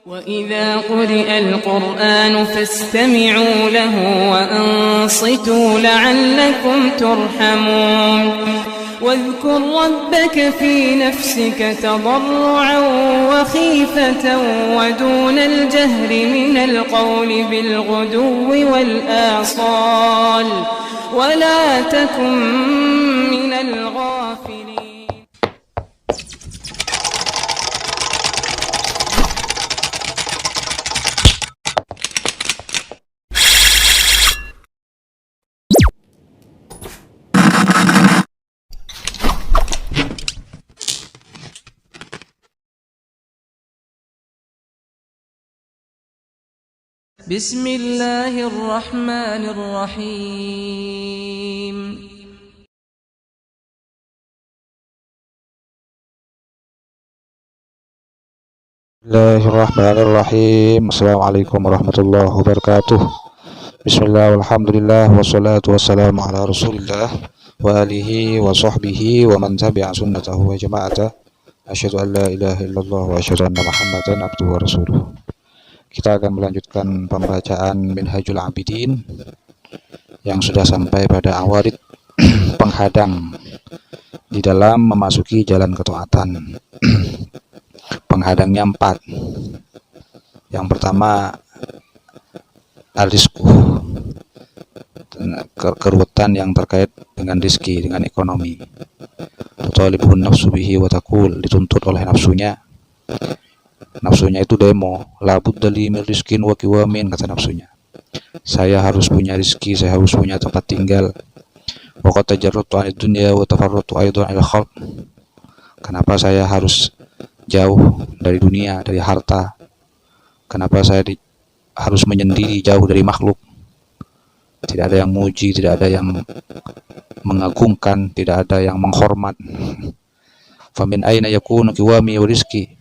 وإذا قرئ القرآن فاستمعوا له وأنصتوا لعلكم ترحمون واذكر ربك في نفسك تضرعا وخيفة ودون الجهر من القول بالغدو والآصال ولا تكن من الغافلين. بسم الله الرحمن الرحيم. Bismillahirrahmanirrahim. Assalamualaikum warahmatullahi wabarakatuh. Bismillah, walhamdulillah, wassalatu wassalamu ala rasulillah wa alihi wa sahbihi wa man tabi'a sunnatahu wa jama'ata. Asyhadu an la ilaha illallah wa asyhadu anna muhammadan abduhu wa rasuluh. Kita akan melanjutkan pembacaan Minhajul Abidin yang sudah sampai pada awarid penghadang di dalam memasuki jalan ketaatan. Penghadangnya 4. Yang pertama al-rizqu, keruwetan yang terkait dengan rizki, dengan ekonomi. Talibun nafsu bihi wa taqul, dituntut oleh nafsunya. Nafsunya itu demo, labud dari rizkin wa kiwamin, kata nafsunya. Saya harus punya rizki, saya harus punya tempat tinggal. Wa qad tajarratu 'anid dunya wa tafarratu aidan 'anil khalq. Kenapa saya harus jauh dari dunia, dari harta? Kenapa saya harus menyendiri jauh dari makhluk? Tidak ada yang muji, tidak ada yang mengagungkan, tidak ada yang menghormat. Famin aina yakunu kiwami wa rizki,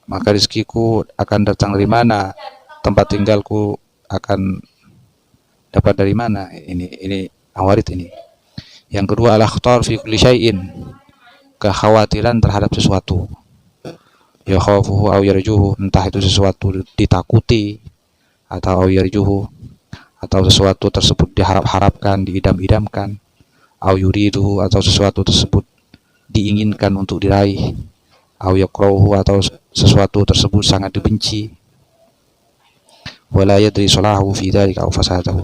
maka rizkiku akan datang dari mana? Tempat tinggalku akan dapat dari mana? Ini awarid ini. Yang kedua, al-akhtar fi kulli syai'in, kekhawatiran terhadap sesuatu. Ya khawafuhu aw yarjuhu, entah itu sesuatu ditakuti atau aw yarjuhu, atau sesuatu tersebut diharap-harapkan, diidam-idamkan. Aw yuriduhu, atau sesuatu tersebut diinginkan untuk diraih. Aw yakrahu, atau sesuatu tersebut sangat dibenci. Wala yadri salahu fi dzalika aw fasadahu.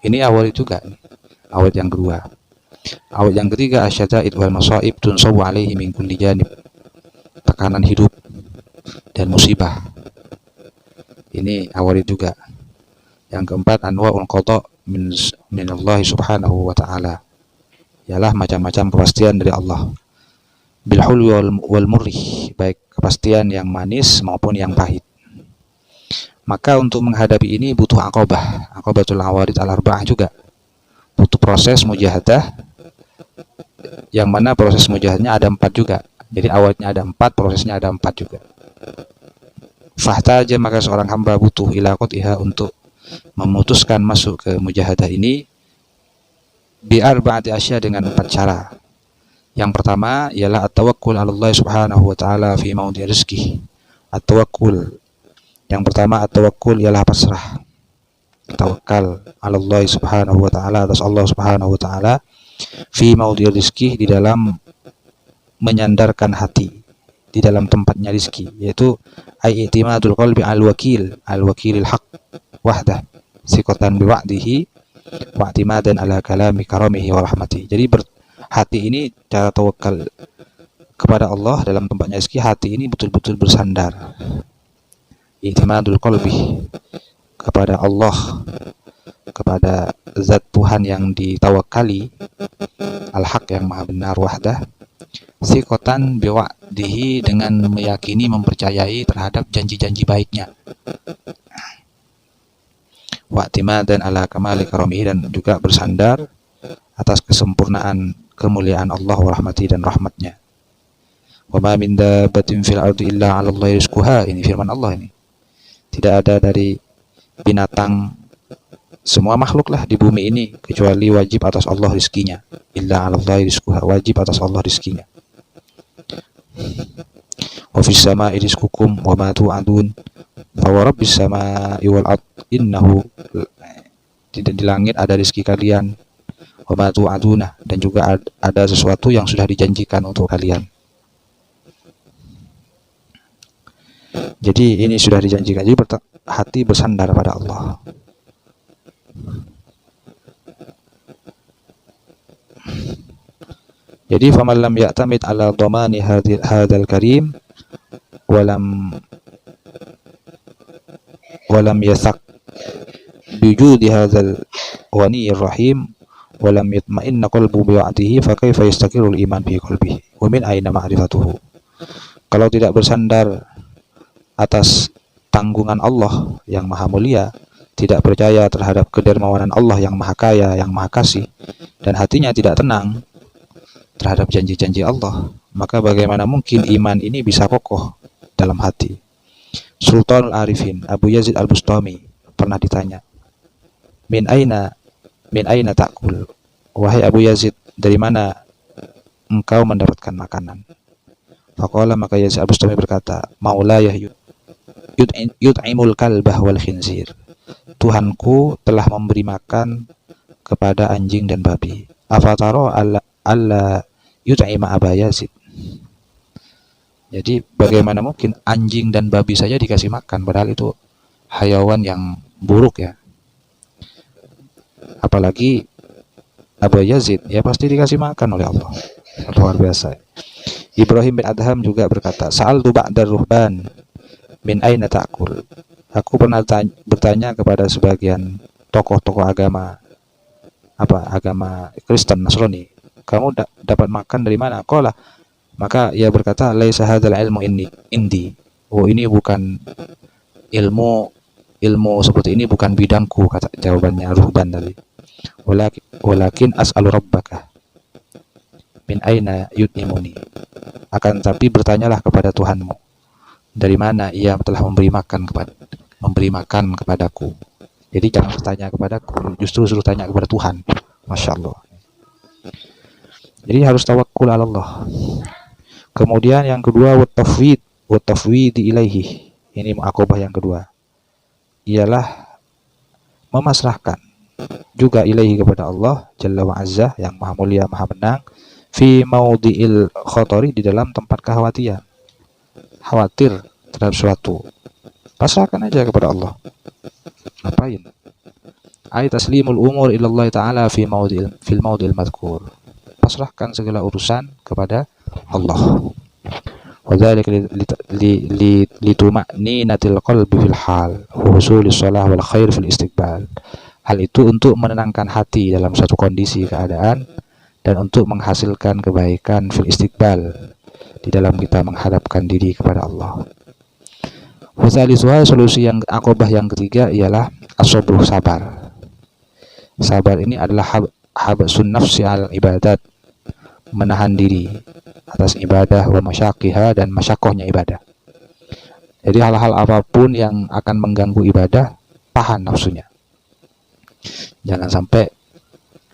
Ini awal juga, awal yang kedua. Awal yang ketiga, asyada'id wal masaib tunsawu alaihi min kulli janib, tekanan hidup dan musibah. Ini awal juga. Yang keempat, anwa'ul qada min Allah subhanahu wa ta'ala, ialah macam-macam kepastian dari Allah. Bil hulwi wal murri, baik kepastian yang manis maupun yang pahit. Maka untuk menghadapi ini butuh aqabatul awarid al-arba'ah juga. Butuh proses mujahadah, yang mana proses mujahadahnya ada 4 juga. Jadi awalnya ada 4, prosesnya ada 4 juga. Fahtaja, maka seorang hamba butuh ila qat'iha, untuk memutuskan masuk ke mujahadah ini bi arba'ati asya, dengan 4 cara. Yang pertama ialah at-tawakkul 'ala Allah subhanahu wa ta'ala fi maudhi rizqi. At-tawakkul, yang pertama at-tawakkul ialah pasrah. Tawakal 'ala Allah subhanahu wa ta'ala, atas Allah subhanahu wa ta'ala, fi maudhi rizqi, di dalam menyandarkan hati di dalam tempatnya rizki, yaitu i'timadul qalbi al-wakilil haq wahdah siqatan bi wa'dihi wa i'timadan ala kalami karamihi wa rahmatihi. Jadi hati ini, cara tawakal kepada Allah dalam tempatnya rizki, hati ini betul-betul bersandar. I'timadul qalbi, kepada Allah, kepada zat Tuhan yang ditawakali, al-haq, yang maha benar, wahdah, siqatan bi wa'dihi, dengan meyakini, mempercayai terhadap janji-janji baiknya, wa i'timadan ala kamali karamihi, dan juga bersandar atas kesempurnaan kemuliaan Allah wa rahmati, dan rahmatnya. Wa ma min dabbatin fil ardi illa 'ala Allahi rizquha, ini firman Allah ini. Tidak ada dari binatang, semua makhluk lah di bumi ini, kecuali wajib atas Allah rizkinya. Illa 'ala Allahi rizquha, wajib atas Allah rizkinya. wa fis sama'i rizqukum wa ma tu'adun fa wa rabbis sama'i wal ard innahu, di langit ada rezeki kalian, wa ma tu'aduna, dan juga ada sesuatu yang sudah dijanjikan untuk kalian. Jadi ini sudah dijanjikan. Jadi hati bersandar pada Allah. Jadi faman lam ya'tamid ala dhamani hadzal karim walam yathaq biwujudi hadzal ghaniyir rahim walam yatma'inna qalbu bi'atihi fa kaifa yastaqirul iman fi qalbihi wa min aina ma'rifatuhu. Kalau tidak bersandar atas tanggungan Allah yang maha mulia, tidak percaya terhadap kedermawanan Allah yang maha kaya, yang maha kasih, dan hatinya tidak tenang terhadap janji-janji Allah, maka bagaimana mungkin iman ini bisa kokoh dalam hati? Sultanul Arifin Abu Yazid Al-Bustami pernah ditanya, min aina ta'kul, wahai Abu Yazid, dari mana engkau mendapatkan makanan? Faqala, maka Yazid Al-Bustami berkata, maulayah yut'imul kalbah wal khinzir, Tuhanku telah memberi makan kepada anjing dan babi. Afataro alla yut'ima Aba Yazid. Jadi bagaimana mungkin anjing dan babi saja dikasih makan, padahal itu hayawan yang buruk ya. Apalagi Aba Yazid, ya pasti dikasih makan oleh Allah. Luar biasa. Ibrahim bin Adham juga berkata, sa'altu ba'dar ruhban min aina ta'kul. Aku pernah bertanya kepada sebagian tokoh-tokoh agama Kristen Nasrani, kamu dapat makan dari mana? Qala, maka ia berkata, laisa hadzal ilmu indi. Oh, ini bukan ilmu seperti ini bukan bidangku, kata jawabannya ruhban tadi. Walakin as'alu rabbaka min aina yut'imuni. Akan tapi bertanyalah kepada Tuhanmu, dari mana ia telah memberi makan kepadaku. Jadi jangan bertanya kepadaku, justru suruh tanya kepada Tuhan. Masya Allah. Jadi harus tawakkul ala Allah. Kemudian yang kedua, wa tafwid ilaihi. Ini akobah yang kedua, ialah memasrahkan juga ilaihi kepada Allah Jalla wa Azza yang maha mulia maha menang, fi maudhi'il khatari, di dalam tempat kekhawatiran, khawatir terhadap suatu, pasrahkan aja kepada Allah. Ngapain? Ay taslimul umur ilallah ta'ala fil maudhi'il madhkur, pasrahkan segala urusan kepada Allah. Wa dzalika lituma'ninatil qalbi fil hal wa husulis shalah wal khair fil istiqbal. Hal itu untuk menenangkan hati dalam suatu kondisi keadaan dan untuk menghasilkan kebaikan fil istiqbal, di dalam kita menghadapkan diri kepada Allah. Wasalisuha, solusi yang akobah yang ketiga ialah as-sabr, sabar. Sabar ini adalah habsun nafsi al ibadat, menahan diri atas ibadah, wa masyaqiha, dan masyakohnya ibadah. Jadi hal-hal apapun yang akan mengganggu ibadah, tahan nafsunya. Jangan sampai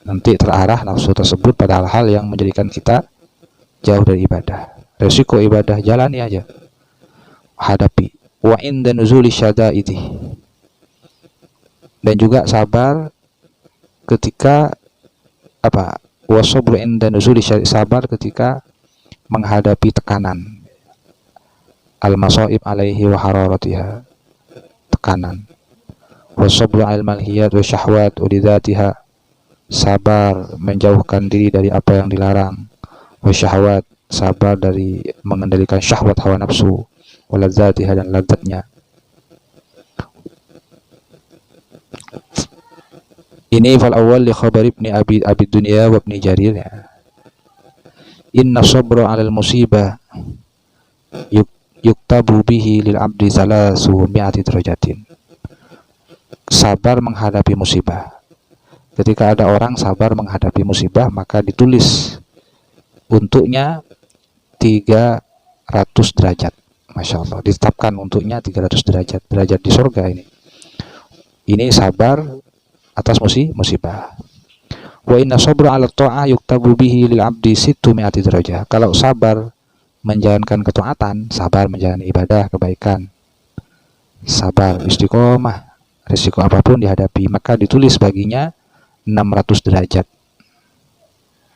nanti terarah nafsu tersebut pada hal-hal yang menjadikan kita jauh dari ibadah. Resiko ibadah jalani aja, hadapi. Wa inda nuzuli syada'idi, dan juga sabar ketika wasabru inda nuzuli, sabar ketika menghadapi tekanan, al-masaib alaihi wa hararatiha, tekanan. Wasabru al malhiyat wa syahwat ulidzatiha, sabar menjauhkan diri dari apa yang dilarang. Wa syahwat, sabar dari mengendalikan syahwat hawa nafsu, waladzatiha, dan ladzatnya. Ini fal awal li khabar ibni abi dunya wa ibni jarir ya. Inna sabra 'alal musibah yuktabu bihi lil abdi salasu mi'ati darajatin. Sabar menghadapi musibah. Ketika ada orang sabar menghadapi musibah, maka ditulis untuknya 300 derajat. Masya Allah, ditetapkan untuknya 300 derajat di surga ini. Ini sabar atas musibah. Wa inna sabra 'ala ta'ah yuktabu bihi lil 'abdi 600 derajat. Kalau sabar menjalankan ketaatan, sabar menjalani ibadah kebaikan, sabar istiqomah, risiko apapun dihadapi, maka ditulis baginya 600 derajat.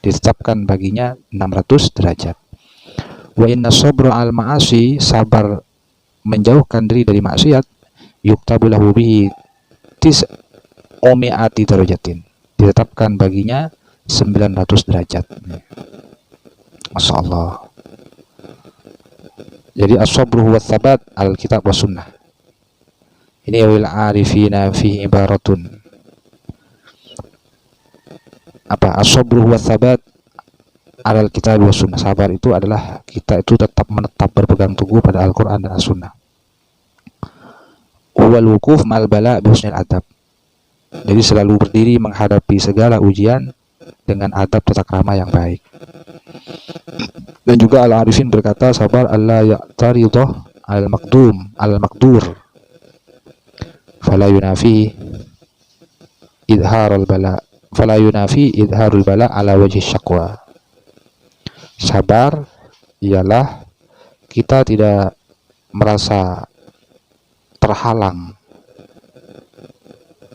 Ditetapkan baginya 600 derajat. Wa inna sabra al ma'asi, sabar menjauhkan diri dari maksiat, yuktabu lahu bihi tis'umi'ati darajatin. Ditetapkan baginya 900 derajat. Masya Allah. Jadi as-sabru huwa tsabat al-kitab wa sunnah. Ini wil arifina fi ibaratun. Apa as-sabru huwa tsabat al-kitab wa sunnah. Sabar itu adalah kita itu tetap menetap berpegang teguh pada Al-Qur'an dan As-Sunnah. Wal wukuf ma'al bala bi husnil adab. Jadi selalu berdiri menghadapi segala ujian dengan adab tata krama yang baik. Dan juga Al-Arifin berkata, sabar alla ya'taridah al-maqdum al-maqdur fala yunafi idharul bala ala wajhi syaqwa. Sabar ialah kita tidak merasa terhalang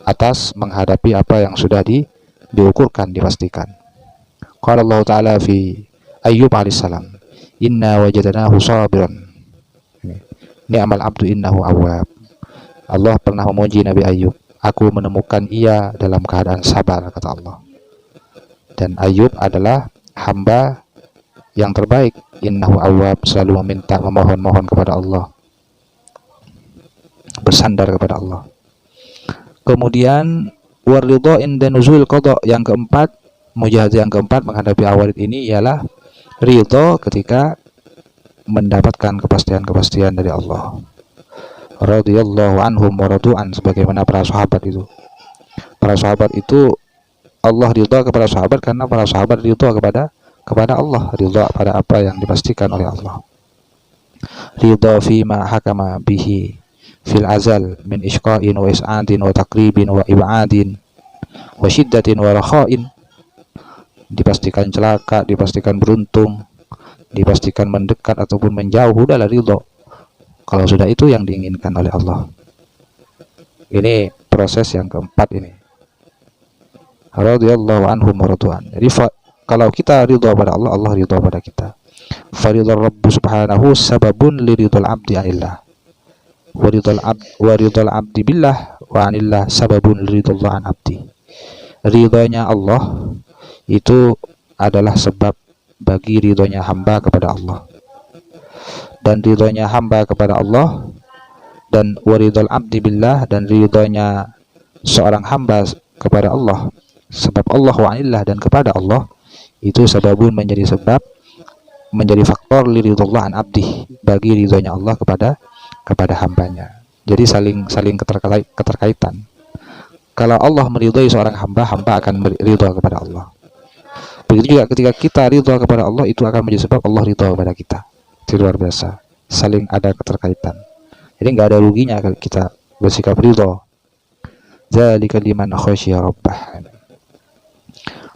atas menghadapi apa yang sudah diukurkan, dipastikan. Qala Allah Ta'ala fi Ayyub alaihissalam, inna wajadnahu sabiran ni'mal abdu innahu awwab. Allah pernah memuji Nabi Ayyub, aku menemukan ia dalam keadaan sabar, kata Allah. Dan Ayyub adalah hamba yang terbaik, innahu awwab, selalu meminta, memohon kepada Allah, bersandar kepada Allah. Kemudian waridha inda nuzul qada, yang keempat, mujahadah yang keempat menghadapi awarid ini ialah ridha ketika mendapatkan kepastian dari Allah. Radhiyallahu anhum wa radu'an, sebagaimana para sahabat itu. Para sahabat itu Allah ridha kepada sahabat karena para sahabat ridha kepada Allah, ridha pada apa yang dipastikan oleh Allah. Ridha fima hakama bihi fil azal min isqa'in wa is'adin wa taqribin wa ib'adin wa syiddatin wa rakha'in. Dipastikan celaka, dipastikan beruntung, dipastikan mendekat ataupun menjauh, udahlah ridho. Kalau sudah itu yang diinginkan oleh Allah. Ini proses yang keempat ini. Radhiyallahu anhum wa radu'an. Jadi kalau kita ridho pada Allah, Allah ridho pada kita. Faridhar Rabbu subhanahu sababun liridhal abdi anillah. Waridhal abdi billah wa anillah sababun liridhal an abdi. Ridhonya Allah itu adalah sebab bagi ridhonya hamba kepada Allah, dan ridhonya hamba kepada Allah, dan waridhal abdi billah, dan ridhonya seorang hamba kepada Allah, sebab Allah wa anillah, dan kepada Allah, itu sebabun menjadi sebab, menjadi faktor liridhullah an abdi, bagi ridhonya Allah kepada hambanya. Jadi saling keterkaitan. Kalau Allah meridhoi seorang hamba, hamba akan ridho kepada Allah. Begitu juga ketika kita ridho kepada Allah, itu akan menjadi sebab Allah ridho kepada kita. Itu luar biasa, saling ada keterkaitan. Jadi nggak ada ruginya kalau kita bersikap ridho. Dzalika liman khasyiya rabbah.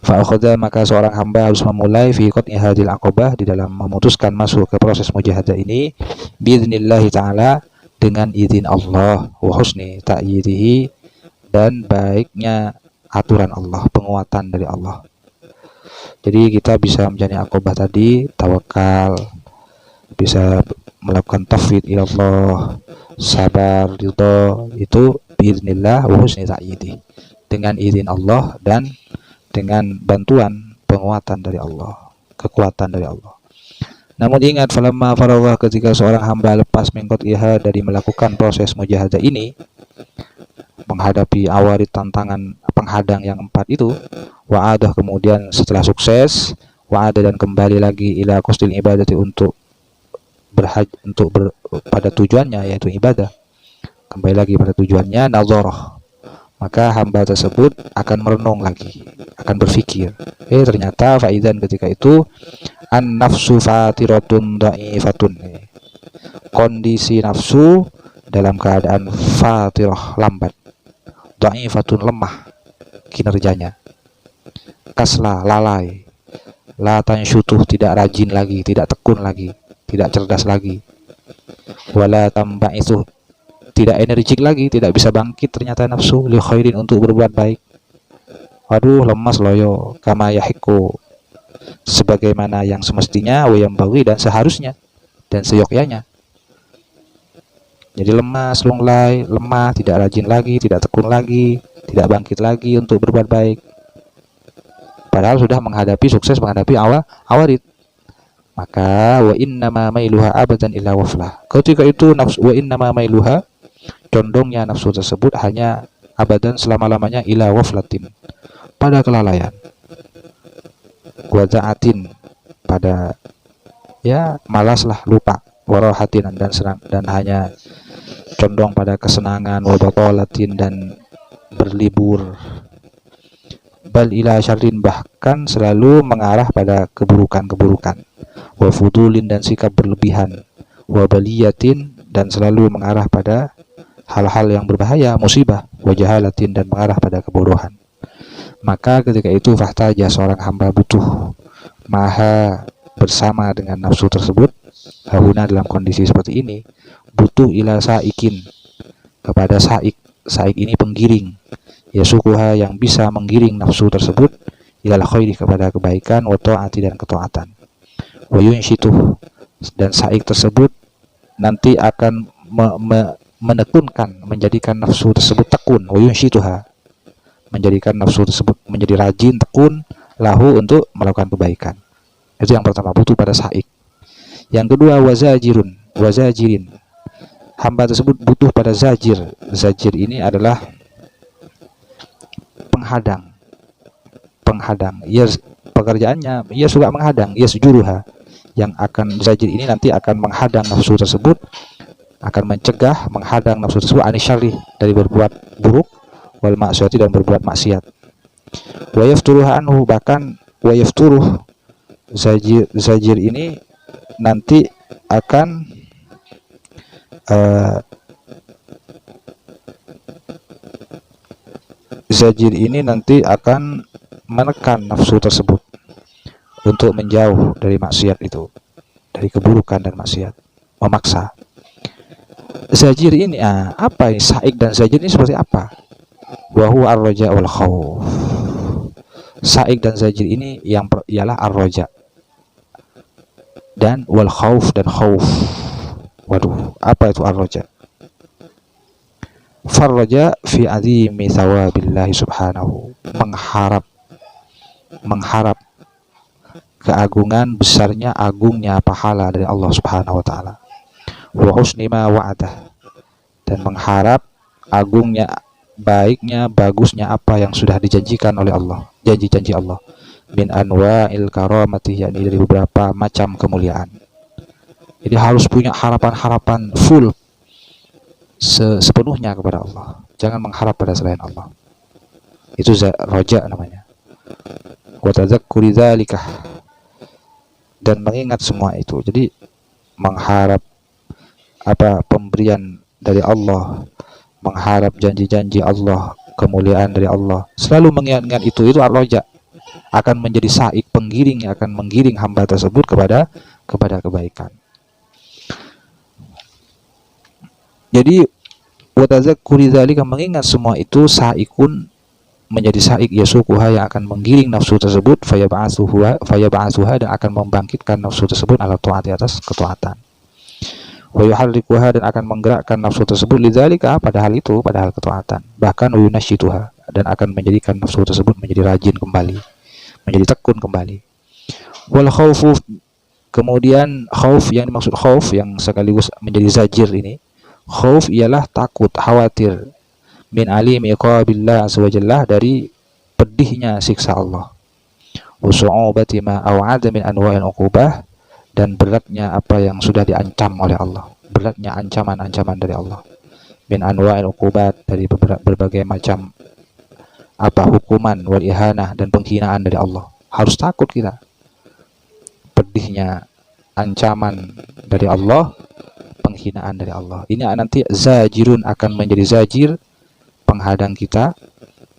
Fa akhadha, maka seorang hamba harus memulai fi qat'i hadil aqabah, di dalam memutuskan masuk ke proses mujahadah ini, biidznillah taala, dengan izin Allah, wa husni ta'yidihi, dan baiknya aturan Allah, penguatan dari Allah. Jadi kita bisa menjalani aqabah tadi, tawakal, bisa melakukan tauhid ila Allah, sabar, ridho, itu biiznillah wa husni ta'yidi, dengan izin Allah dan dengan bantuan penguatan dari Allah, kekuatan dari Allah. Namun ingat, falamma faragha, ketika seorang hamba lepas mengkot iha, dari melakukan proses mujahadah ini, menghadapi awarid, tantangan penghadang yang empat itu, wa'adah, kemudian setelah sukses, wa'adah, dan kembali lagi ila qasdil ibadati, untuk pada tujuannya, yaitu ibadah, kembali lagi pada tujuannya, nadharah, maka hamba tersebut akan merenung lagi, akan berpikir, ternyata faidan, ketika itu an-nafsu fatiratun dha'ifatun, kondisi nafsu dalam keadaan fatirah, lambat, dha'ifatun, lemah kinerjanya, kasla, lalai, la tanshutuh, tidak rajin lagi, tidak tekun lagi, tidak cerdas lagi. Wala tamba'ithu, tidak energik lagi, tidak bisa bangkit ternyata nafsu li khairin, untuk berbuat baik. Waduh, lemas loyo, kama yahiku, sebagaimana yang semestinya, wa yang bagi, dan seharusnya dan seyogyanya. Jadi lemas, lunglai, lemah, tidak rajin lagi, tidak tekun lagi, tidak bangkit lagi untuk berbuat baik. Padahal sudah menghadapi sukses, menghadapi awarid. Maka wa innama mailuha abadan illa waflah. Ketika itu nafsu, wa innama mailuha, condongnya nafsu tersebut hanya abadan, selama-lamanya, ila waflatin, pada kelalaian, wada'atin, pada ya malaslah, lupa, warahatin, dan hanya condong pada kesenangan, wabatolatin, dan berlibur, bal ila syarrin, bahkan selalu mengarah pada keburukan-keburukan, wafudulin, dan sikap berlebihan, wabaliyatin, dan selalu mengarah pada hal-hal yang berbahaya, musibah, wajahalatin, dan mengarah pada kebodohan. Maka ketika itu fahtaja, seorang hamba butuh maha bersama dengan nafsu tersebut, hahuna, dalam kondisi seperti ini, butuh ila saikin, kepada saik. Saik ini penggiring, yasukuha, yang bisa menggiring nafsu tersebut, ilal khairi, kepada kebaikan, wa ta'ati, dan ketaatan, wa yunshitu, dan saik tersebut nanti akan menekunkan, menjadikan nafsu tersebut tekun, wa yunshituha, menjadikan nafsu tersebut menjadi rajin, tekun, lahu, untuk melakukan kebaikan. Itu yang pertama, butuh pada saik. Yang kedua, wazajirin, hamba tersebut butuh pada zajir. Zajir ini adalah penghadang. Ia pekerjaannya, ia suka menghadang, ia sejuruha, yang akan zajir ini nanti akan menghadang nafsu tersebut, akan mencegah, menghadang nafsu tersebut anisyari, dari berbuat buruk, wal maksiati, dan berbuat maksiat. Wa yafturuha anhu, bahkan wa yafturuh, zajir ini nanti akan zajir ini nanti akan menekan nafsu tersebut untuk menjauh dari maksiat itu, dari keburukan dan maksiat, memaksa. Zajir ini apa ini? Saik dan zajir ini seperti apa? Wa huwa ar-raja wal khauf. Saik dan zajir ini ialah ar-raja dan wal khauf, dan khauf. Waduh, apa itu ar-raja? Farraja fi azimi thawabillahi subhanahu, mengharap keagungan, besarnya, agungnya pahala dari Allah subhanahu wa ta'ala. Wa husni ma wa'adah, dan mengharap agungnya, baiknya, bagusnya apa yang sudah dijanjikan oleh Allah, janji-janji Allah, min anwa'il karamati, yakni dari beberapa macam kemuliaan. Jadi harus punya harapan-harapan full, sepenuhnya kepada Allah. Jangan mengharap pada selain Allah. Itu roja namanya. Wa tadzakkuri dzalika, dan mengingat semua itu. Jadi mengharap pemberian dari Allah, mengharap janji-janji Allah, kemuliaan dari Allah, selalu mengingat itu ar-roja, akan menjadi saik, penggiring, yang akan menggiring hamba tersebut kepada kebaikan. Jadi watazakkuri dzalika, mengingat semua itu, saikun, menjadi saik, yasukuha, yang akan menggiring nafsu tersebut, fayab'atsuha, dan akan membangkitkan nafsu tersebut ala taati, atas ketaatan, wa yuharrikuha, dan akan menggerakkan nafsu tersebut lidzalika, pada hal itu, pada hal ketaatan, bahkan yunashituha, dan akan menjadikan nafsu tersebut menjadi rajin kembali, menjadi tekun kembali. Wal khaufu, kemudian khauf, yang dimaksud khauf yang sekaligus menjadi zajir ini, khauf ialah takut, khawatir, min alim iqabillah azza wa jalla, dari pedihnya siksa Allah, wa su'ubati ma aw'ada min anwa'il uqubah, dan beratnya apa yang sudah diancam oleh Allah, beratnya ancaman-ancaman dari Allah, min anwa'il uqubat, dari berbagai macam hukuman, wal ihanah, dan penghinaan dari Allah. Harus takut kita, pedihnya ancaman dari Allah, penghinaan dari Allah. Ini nanti zajirun, akan menjadi zajir, penghadang kita,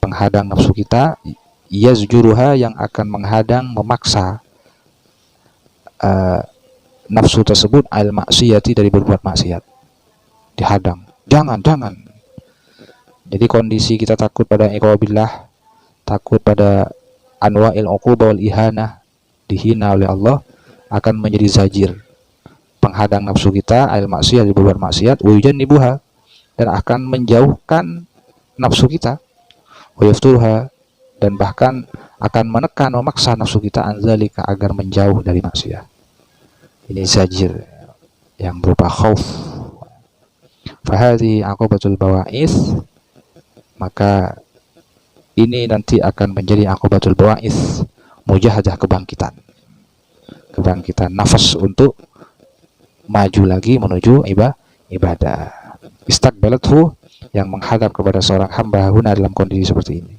penghadang nafsu kita, yazjuruha, yang akan menghadang, memaksa nafsu tersebut al maksiyati, dari berbuat maksiat, dihadang, jangan. Jadi kondisi kita takut pada iqabillah, takut pada anwa'il uqubah wal ihanah, dihina oleh Allah, akan menjadi zajir, penghadang nafsu kita al maksiyah, dari berbuat maksiat, wa yujannibuha, dan akan menjauhkan nafsu kita, wa yafturha, dan bahkan akan menekan, memaksa nafsu kita anzalika, agar menjauh dari maksiat. Ini zajir yang berupa khauf. Fahadhi aqibatul bawa'is, maka ini nanti akan menjadi aqibatul bawa'is, mujahadah, kebangkitan nafas untuk maju lagi menuju ibadah. Istaqbalathu, yang menghadap kepada seorang hamba huna, dalam kondisi seperti ini.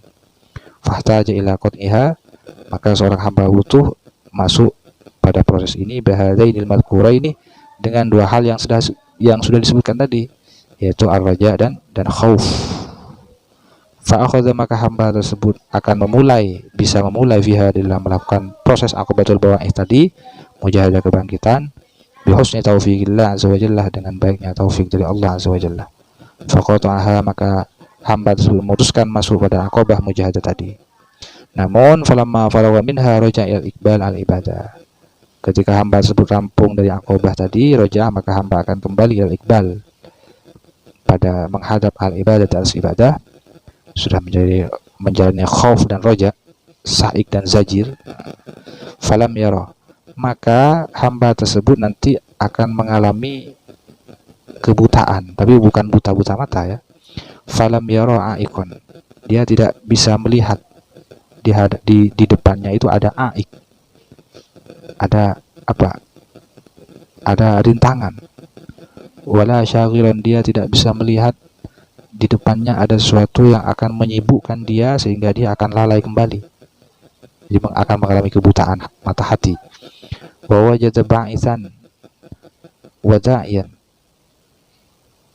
Fahtaja ila qat'iha, maka seorang hamba butuh masuk pada proses ini, bihadainil madhkuraini, dengan dua hal yang sudah disebutkan tadi, yaitu ar-raja dan khauf. Fa'akhadha, maka hamba tersebut akan bisa memulai fiha, dalam melakukan proses aqibatul bawa'ih tadi, mujahadah, kebangkitan, bihusni taufiqillah azza wa jalla, dengan baiknya taufik dari Allah azza wa jalla. Faqata'aha, maka hamba tersebut memutuskan masuk pada aqabah mujahadah tadi. Namun falamma faragha minha raja'a al-iqbal al-ibadah, ketika hamba tersebut rampung dari aqabah tadi, raja, maka hamba akan kembali al-iqbal, pada menghadap al-ibadah, atas ibadah, sudah menjalani khauf dan roja, sa'ik dan zajir. Falam yara, maka hamba tersebut nanti akan mengalami kebutaan, tapi bukan buta mata ya. Falam yara a'ikon, dia tidak bisa melihat di depannya itu ada aik, ada apa? Ada rintangan. Wala syaghiran, dia tidak bisa melihat di depannya ada sesuatu yang akan menyibukkan dia, sehingga dia akan lalai kembali. Jadi akan mengalami kebutaan mata hati. Wa wajada ba'isan wa da'iyan,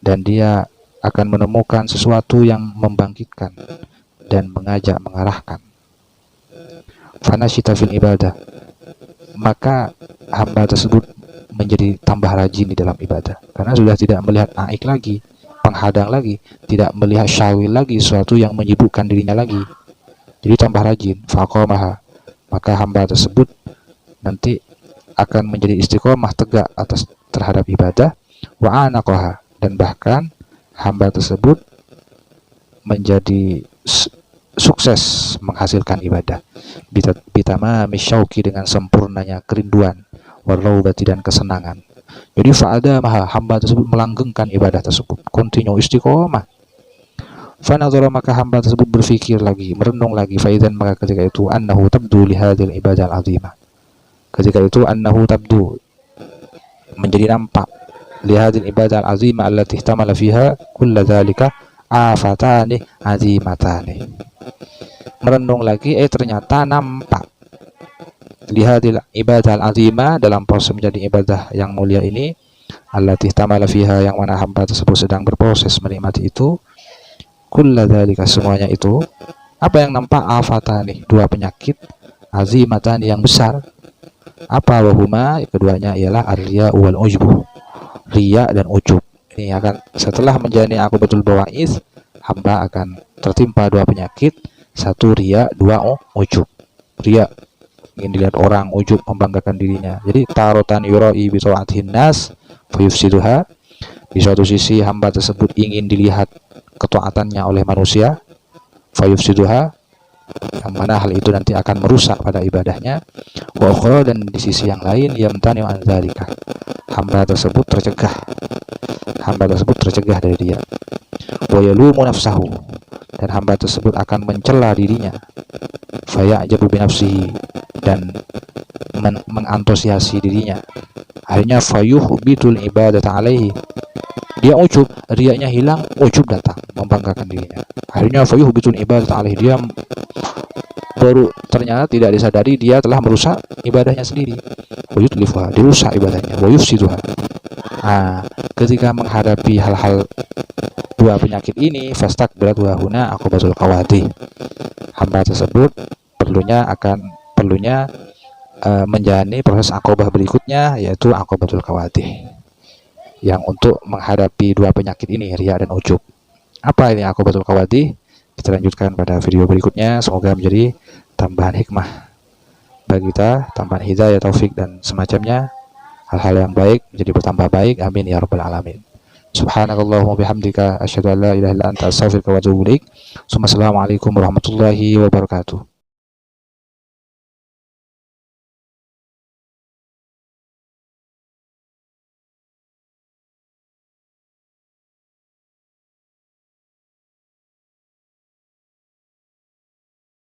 dan dia akan menemukan sesuatu yang membangkitkan dan mengajak, mengarahkan. Fanasyita fil ibadah, maka hamba tersebut menjadi tambah rajin di dalam ibadah, karena sudah tidak melihat aik lagi, penghadang lagi, tidak melihat syawil lagi, sesuatu yang menyibukkan dirinya lagi. Jadi tambah rajin. Faqamaha, maka hamba tersebut nanti akan menjadi istiqomah, tegak atas terhadap ibadah. Wa anaqaha, dan bahkan hamba tersebut menjadi sukses menghasilkan ibadah. Bitamami syauqi, dengan sempurnanya kerinduan, warlaubati, dan kesenangan. Jadi fa'ada maha, hamba tersebut melanggengkan ibadah tersebut, continue istiqomah. Fanadhara, maka hamba tersebut berfikir lagi, merenung lagi. Faidan, maka ketika itu annahu tabdu lihadil ibadah al-azimah, ketika itu annahu tabdu, menjadi nampak, lihadil ibadah al-azimah allati ihtamala fiha kulla dhalika afatani azimatani. Merenung lagi, ternyata nampak, lihadil ibadah al-azimah, dalam proses menjadi ibadah yang mulia ini, allati ihtamala fiha, yang mana hamba tersebut sedang berproses menikmati itu, kulla dzalika, semuanya itu, apa yang nampak? Afatani, dua penyakit, azimatani, yang besar. Apa? Wahuma, keduanya ialah ar-riya wal ujbu, riya dan ujub. Ini akan, setelah menjalani aqibatul bawa'is, hamba akan tertimpa dua penyakit, satu riya, dua ujub. Riya, ingin dilihat orang, ujub, membanggakan dirinya. Jadi tarotan yura'i bi ta'atihin nas fayufsiduha, di suatu sisi hamba tersebut ingin dilihat ketaatannya oleh manusia, fayufsiduha, yang mana hal itu nanti akan merusak pada ibadahnya. Wa ukhra, dan di sisi yang lain, yamtani an dzalika, hamba tersebut tercegah dari dia. Wa yalumu nafsahu, dan hamba tersebut akan mencela dirinya. Faya'jabu bi nafsihi, dan mengantusiasi dirinya. Akhirnya fayuhbitul ibadata alaihi, dia ujub, riaknya hilang, ujub datang, membanggakan dirinya. Akhirnya fayuhbitul ibadata alaihi, dia baru ternyata tidak disadari dia telah merusak ibadahnya sendiri. Wayutlifuha, dirusak ibadahnya. Wayufsiduha. Ketika menghadapi hal-hal dua penyakit ini, fastakbarat wa huna aqibatul qawati, hamba tersebut perlunya menjalani proses akobah berikutnya, yaitu akobatul kawadih, yang untuk menghadapi dua penyakit ini, riya dan ujub. Apa ini akobatul kawadih? Kita lanjutkan pada video berikutnya. Semoga menjadi tambahan hikmah bagi kita, tambahan hidayah, taufik dan semacamnya. Hal-hal yang baik menjadi bertambah baik. Amin ya rabbal alamin. Subhanakallahumma bihamdika asyhadu an la ilaha illa anta astaghfiruka wa atubu ilaik. Assalamualaikum warahmatullahi wabarakatuh.